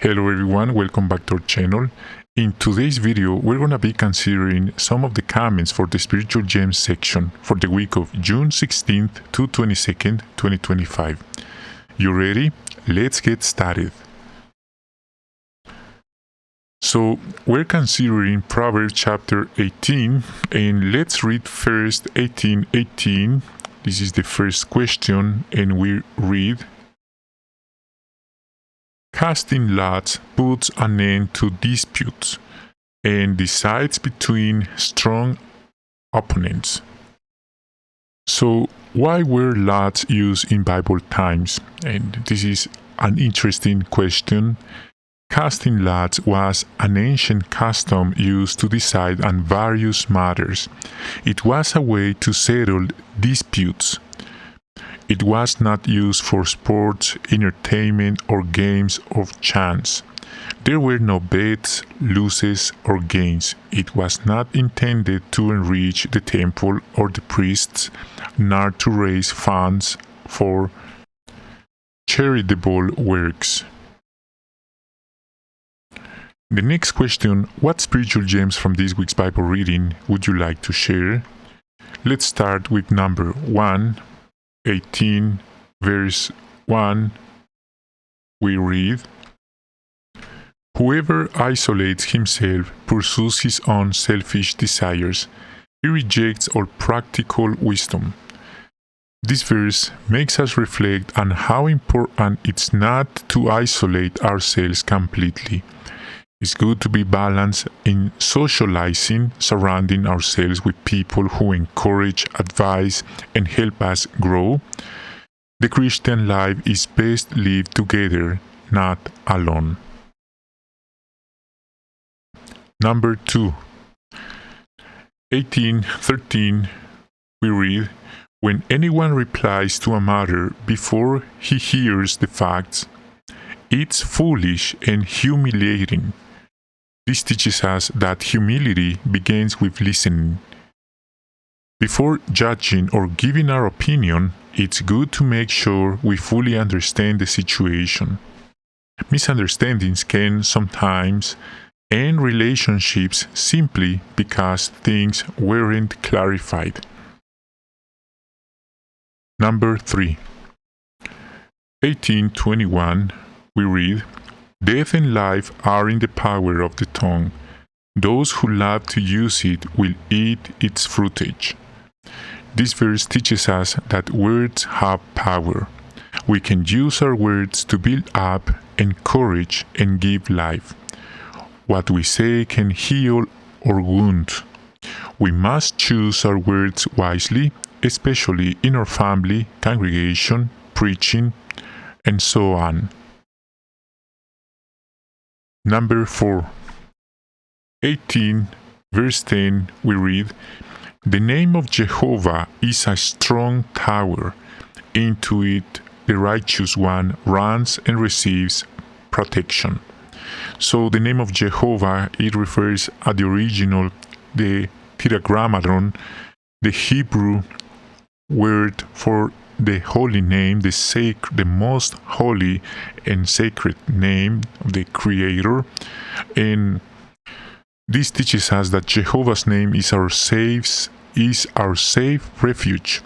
Hello everyone, welcome back to our channel. In today's video, we're going to be considering some of the comments for the Spiritual Gems section for the week of June 16th to 22nd, 2025. You ready? Let's get started. So, we're considering Proverbs chapter 18, and let's read first 18:18. This is the first question, and we read, "Casting lots puts an end to disputes and decides between strong opponents." So, why were lots used in Bible times? And this is an interesting question. Casting lots was an ancient custom used to decide on various matters. It was a way to settle disputes. It was not used for sports, entertainment, or games of chance. There were no bets, losses, or gains. It was not intended to enrich the temple or the priests, nor to raise funds for charitable works. The next question, what spiritual gems from this week's Bible reading would you like to share? Let's start with number 1. 18 verse 1, we read, "Whoever isolates himself pursues his own selfish desires. He rejects all practical wisdom." This verse makes us reflect on how important it's not to isolate ourselves completely. It's good to be balanced in socializing, surrounding ourselves with people who encourage, advise, and help us grow. The Christian life is best lived together, not alone. Number 2. 18:13, we read, "When anyone replies to a matter before he hears the facts, it's foolish and humiliating." This teaches us that humility begins with listening. Before judging or giving our opinion, it's good to make sure we fully understand the situation. Misunderstandings can sometimes end relationships simply because things weren't clarified. Number 3. 18:21, we read, "Death and life are in the power of the tongue. Those who love to use it will eat its fruitage." This verse teaches us that words have power. We can use our words to build up, encourage, and give life. What we say can heal or wound. We must choose our words wisely, especially in our family, congregation, preaching, and so on. Number 4. 18 verse 10, we read, "The name of Jehovah is a strong tower. Into it the righteous one runs and receives protection." So the name of Jehovah, it refers at the original, the tetragrammaton, the Hebrew word for the holy name, the most holy and sacred name of the Creator. And this teaches us that Jehovah's name is our safe refuge.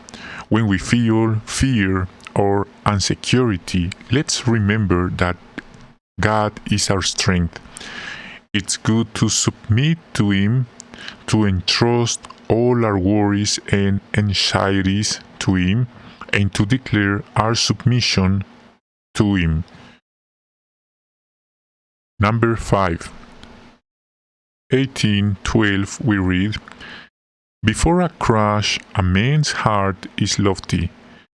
When we feel fear or insecurity, let's remember that God is our strength. It's good to submit to Him, to entrust all our worries and anxieties to Him, and to declare our submission to Him. Number 5. 18:12, we read, "Before a crash, a man's heart is lofty,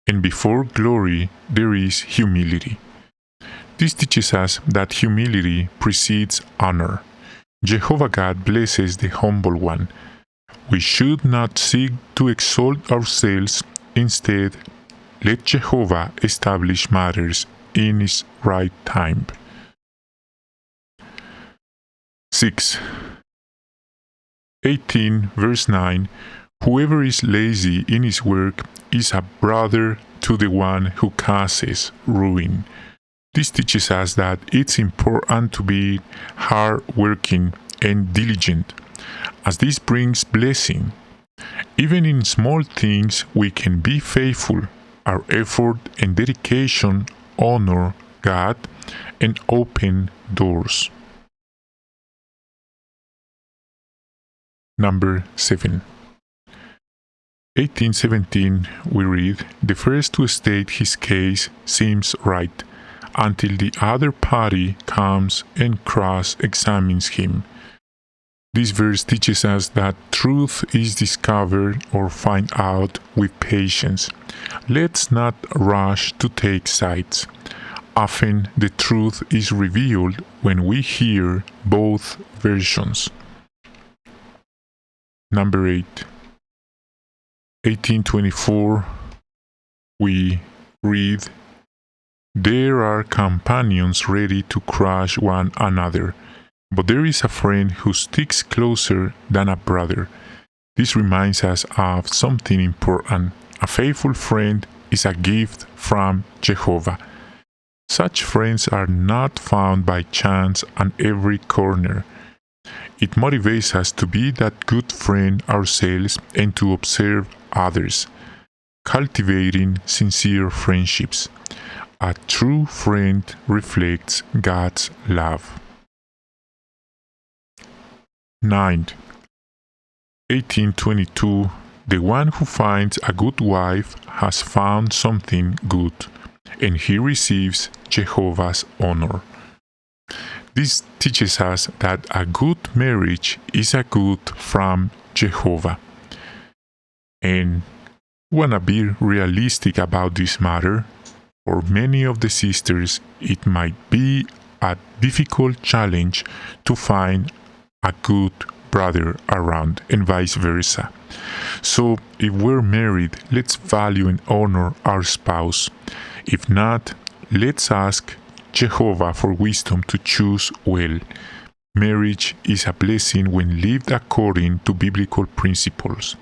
and before glory there is humility." This teaches us that humility precedes honor. Jehovah God blesses the humble one. We should not seek to exalt ourselves. Instead, let Jehovah establish matters in His right time. 6. 18 verse 9, "Whoever is lazy in his work is a brother to the one who causes ruin." This teaches us that it's important to be hardworking and diligent, as this brings blessing. Even in small things, we can be faithful. Our effort and dedication honor God and open doors. Number 7. 1817, we read, "The first to state his case seems right, until the other party comes and cross-examines him." This verse teaches us that truth is discovered or find out with patience. Let's not rush to take sides. Often the truth is revealed when we hear both versions. Number 8. 1824, we read, "There are companions ready to crush one another, but there is a friend who sticks closer than a brother." This reminds us of something important. A faithful friend is a gift from Jehovah. Such friends are not found by chance on every corner. It motivates us to be that good friend ourselves and to observe others, cultivating sincere friendships. A true friend reflects God's love. 9. 1822, "The one who finds a good wife has found something good, and he receives Jehovah's honor." This teaches us that a good marriage is a gift from Jehovah. And we want to be realistic about this matter. For many of the sisters, it might be a difficult challenge to find a good brother around, and vice versa. So, if we're married, let's value and honor our spouse. If not, let's ask Jehovah for wisdom to choose well. Marriage is a blessing when lived according to biblical principles.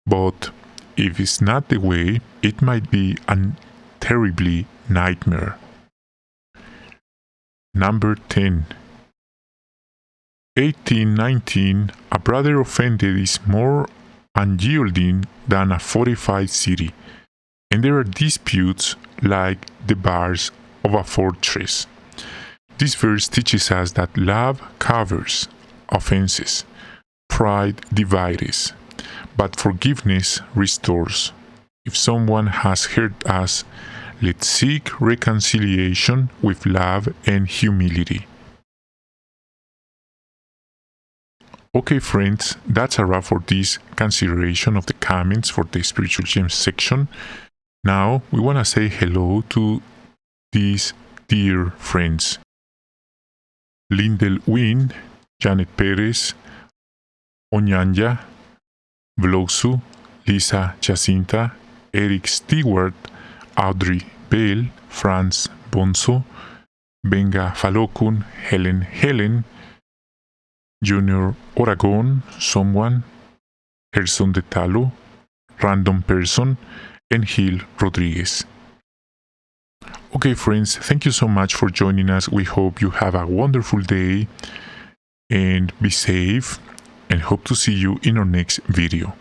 But if it's not the way, it might be a terribly nightmare. Number 10. 1819, "A brother offended is more unyielding than a fortified city, and there are disputes like the bars of a fortress." This verse teaches us that love covers offenses, pride divides, but forgiveness restores. If someone has hurt us, let's seek reconciliation with love and humility. Okay, friends, that's a wrap for this consideration of the comments for the Spiritual Gems section. Now, we want to say hello to these dear friends: Lindel Wynn, Janet Perez, Onyanja, Vlosu, Lisa Jacinta, Eric Stewart, Audrey Bell, Franz Bonzo, Benga Falokun, Helen, Junior Oragon, Someone, Gerson de Talo, Random Person, and Gil Rodriguez. Okay, friends, thank you so much for joining us. We hope you have a wonderful day and be safe, and hope to see you in our next video.